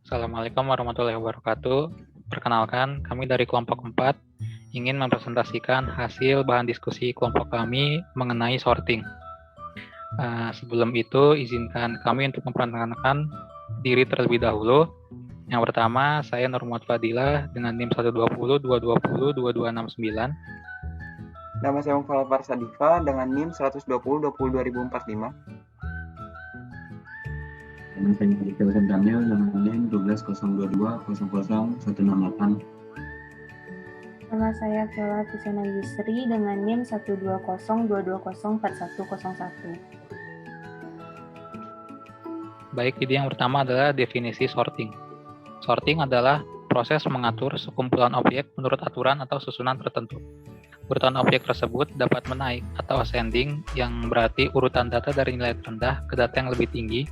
Assalamualaikum warahmatullahi wabarakatuh. Perkenalkan, kami dari kelompok 4 ingin mempresentasikan hasil bahan diskusi kelompok kami mengenai sorting. Sebelum itu, izinkan kami untuk memperkenalkan diri terlebih dahulu. Yang pertama, saya Nur Muhammad Fadilah dengan NIM 120 220 2269. Nama saya Muhammad Farsadifa dengan NIM 120 20 2045. Nama saya Kelvin Daniel dengan NIM 12022 00168. Nama saya Viola Fusena Yusri dengan NIM 120 220 4101. Baik, jadi yang pertama adalah definisi sorting. Sorting adalah proses mengatur sekumpulan objek menurut aturan atau susunan tertentu. Urutan objek tersebut dapat menaik atau ascending, yang berarti urutan data dari nilai terendah ke data yang lebih tinggi,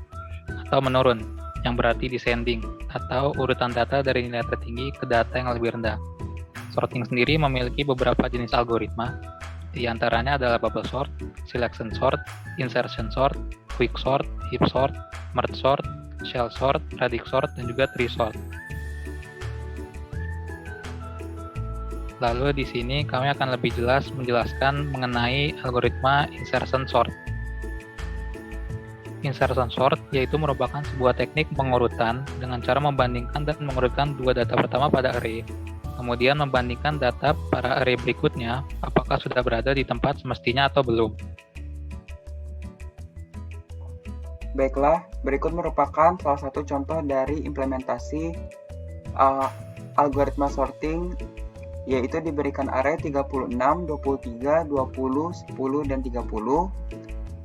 atau menurun, yang berarti descending, atau urutan data dari nilai tertinggi ke data yang lebih rendah. Sorting sendiri memiliki beberapa jenis algoritma, di antaranya adalah bubble sort, selection sort, insertion sort, quick sort, heap sort, merge sort, shell sort, radix sort, dan juga tree sort. Lalu di sini kami akan lebih jelas menjelaskan mengenai algoritma insertion sort. Insertion sort yaitu merupakan sebuah teknik pengurutan dengan cara membandingkan dan mengurutkan dua data pertama pada array, kemudian membandingkan data para array berikutnya apakah sudah berada di tempat semestinya atau belum. Baiklah, berikut merupakan salah satu contoh dari implementasi algoritma sorting, yaitu diberikan array 36, 23, 20, 10, dan 30,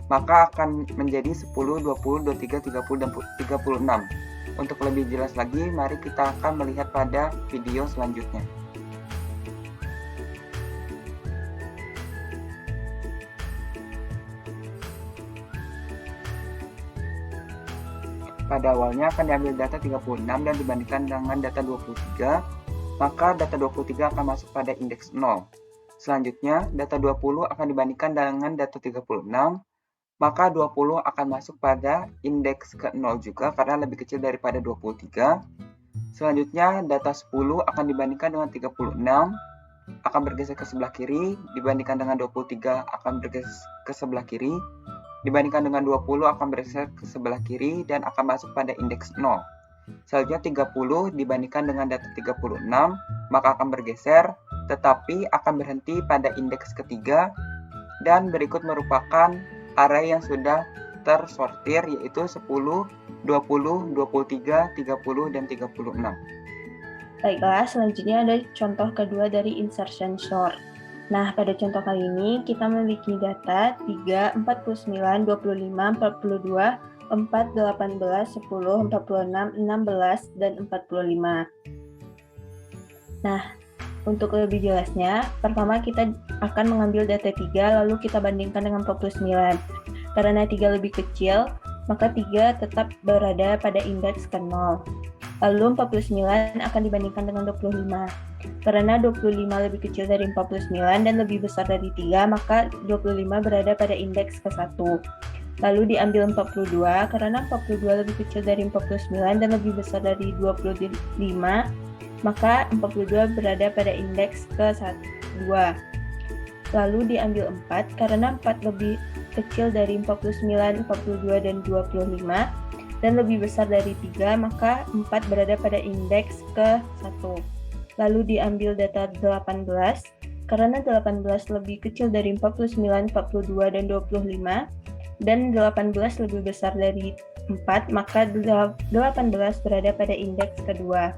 maka akan menjadi 10, 20, 23, 30, dan 36. Untuk lebih jelas lagi, mari kita akan melihat pada video selanjutnya. Pada awalnya akan diambil data 36 dan dibandingkan dengan data 23, maka data 23 akan masuk pada indeks 0. Selanjutnya, data 20 akan dibandingkan dengan data 36, maka 20 akan masuk pada indeks ke 0 juga karena lebih kecil daripada 23. Selanjutnya, data 10 akan dibandingkan dengan 36, akan bergeser ke sebelah kiri, dibandingkan dengan 23 akan bergeser ke sebelah kiri, dibandingkan dengan 20 akan bergeser ke sebelah kiri dan akan masuk pada indeks 0. Selanjutnya 30 dibandingkan dengan data 36, maka akan bergeser, tetapi akan berhenti pada indeks ketiga, dan berikut merupakan array yang sudah tersortir, yaitu 10, 20, 23, 30, dan 36. Baiklah, selanjutnya ada contoh kedua dari insertion sort. Nah, pada contoh kali ini kita memiliki data 3, 49, 25, 42, 4, 18, 10, 46, 16, dan 45. Nah, untuk lebih jelasnya, pertama kita akan mengambil data 3, lalu kita bandingkan dengan 49. Karena 3 lebih kecil, maka 3 tetap berada pada indeks ke 0. Lalu 49 akan dibandingkan dengan 25. Karena 25 lebih kecil dari 49 dan lebih besar dari 3, maka 25 berada pada indeks ke 1. Lalu diambil 42, karena 42 lebih kecil dari 49 dan lebih besar dari 25, maka 42 berada pada indeks ke 2. Lalu diambil 4, karena 4 lebih kecil dari 49, 42, dan 25, dan lebih besar dari 3, maka 4 berada pada indeks ke 1. Lalu diambil data 18, karena 18 lebih kecil dari 49, 42, dan 25, dan 18 lebih besar dari 4, maka 18 berada pada indeks kedua.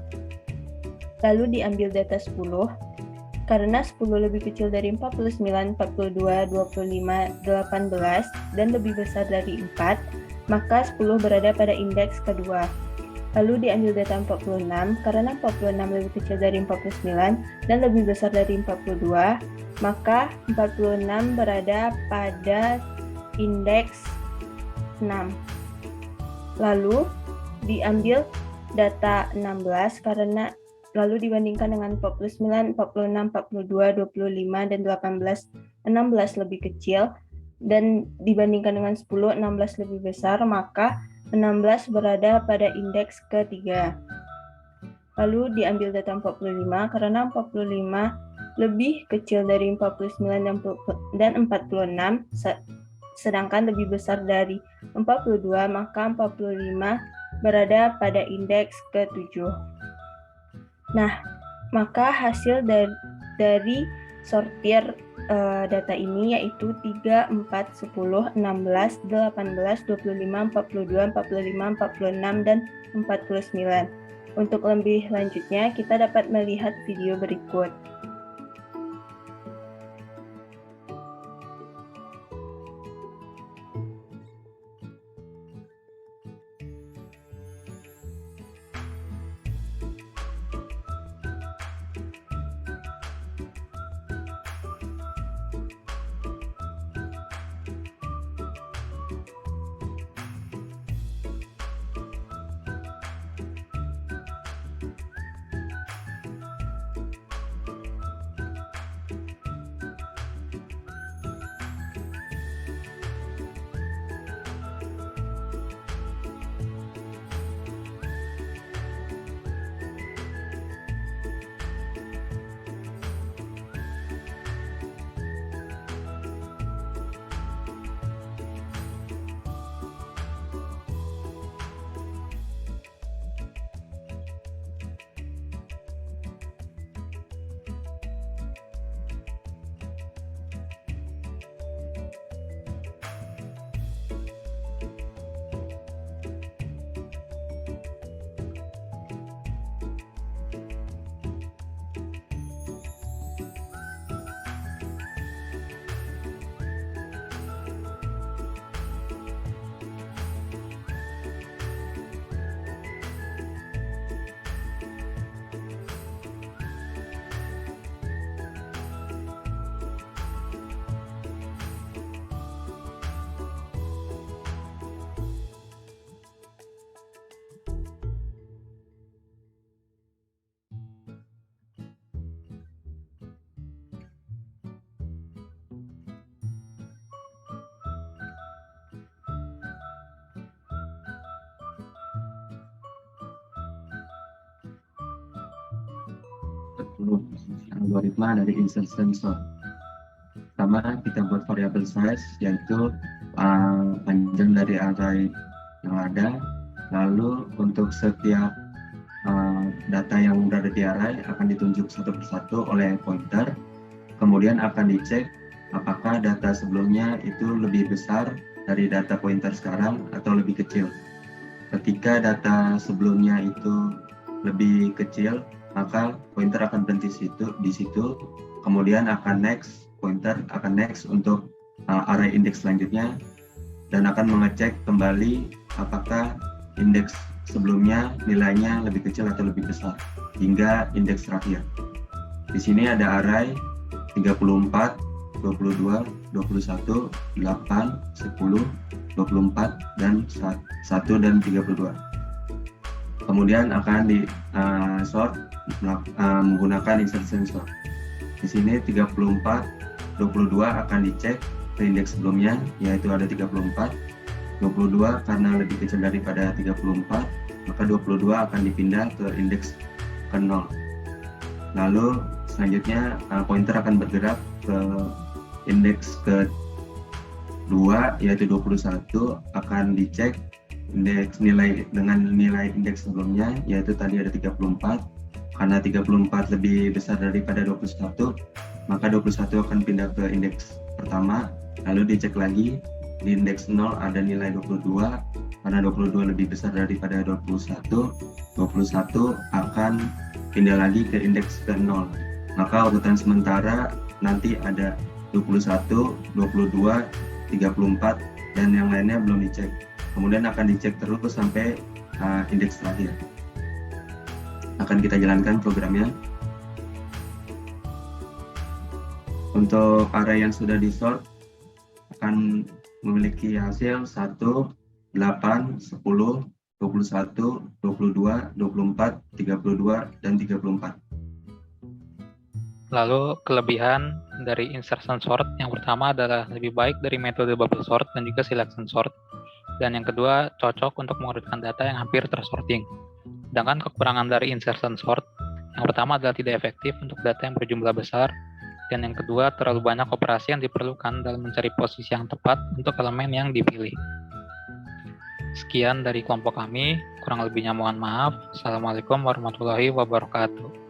Lalu diambil data 10, karena 10 lebih kecil dari 49, 42, 25, 18, dan lebih besar dari 4, maka 10 berada pada indeks kedua. Lalu diambil data 46, karena 46 lebih kecil dari 49 dan lebih besar dari 42, maka 46 berada pada indeks 6. Lalu diambil data 16, karena lalu dibandingkan dengan 49, 46, 42, 25, dan 18, 16 lebih kecil, dan dibandingkan dengan 10, 16 lebih besar, maka 16 berada pada indeks ketiga. Lalu diambil data 45 karena 45 lebih kecil dari 49 dan 46, sedangkan lebih besar dari 42, maka 45 berada pada indeks ke-7. Nah, maka hasil dari sortir data ini yaitu 3, 4, 10, 16, 18, 25, 42, 45, 46, dan 49. Untuk lebih lanjutnya, kita dapat melihat video berikut. Algoritma dari insertion sort. Pertama, kita buat variable size, yaitu panjang dari array yang ada. Lalu untuk setiap data yang berada di array akan ditunjuk satu persatu oleh pointer. Kemudian akan dicek apakah data sebelumnya itu lebih besar dari data pointer sekarang atau lebih kecil. Ketika data sebelumnya itu lebih kecil, maka pointer akan berhenti di situ. Kemudian pointer akan next untuk array indeks selanjutnya dan akan mengecek kembali apakah indeks sebelumnya nilainya lebih kecil atau lebih besar hingga indeks terakhir. Di sini ada array 34, 22, 21, 8, 10, 24, dan 1 dan 32. Kemudian akan di sort menggunakan insertion sort. Di sini 34, 22 akan dicek ke indeks sebelumnya, yaitu ada 34. 22 karena lebih kecil daripada 34, maka 22 akan dipindah ke indeks ke 0. Lalu selanjutnya pointer akan bergerak ke indeks ke 2, yaitu 21, akan dicek indeks nilai dengan nilai indeks sebelumnya, yaitu tadi ada 34. Karena 34 lebih besar daripada 21, maka 21 akan pindah ke indeks pertama. Lalu dicek lagi di indeks 0 ada nilai 22. Karena 22 lebih besar daripada 21, 21 akan pindah lagi ke indeks ke 0. Maka urutan sementara nanti ada 21, 22, 34, dan yang lainnya belum dicek. Kemudian akan dicek terus sampai indeks terakhir. Akan kita jalankan programnya. Untuk array yang sudah di-sort akan memiliki hasil 1, 8, 10, 21, 22, 24, 32, dan 34. Lalu kelebihan dari insertion sort yang pertama adalah lebih baik dari metode bubble sort dan juga selection sort. Dan yang kedua cocok untuk mengurutkan data yang hampir tersorting. Sedangkan kekurangan dari insertion sort, yang pertama adalah tidak efektif untuk data yang berjumlah besar, dan yang kedua terlalu banyak operasi yang diperlukan dalam mencari posisi yang tepat untuk elemen yang dipilih. Sekian dari kelompok kami, kurang lebihnya mohon maaf. Assalamualaikum warahmatullahi wabarakatuh.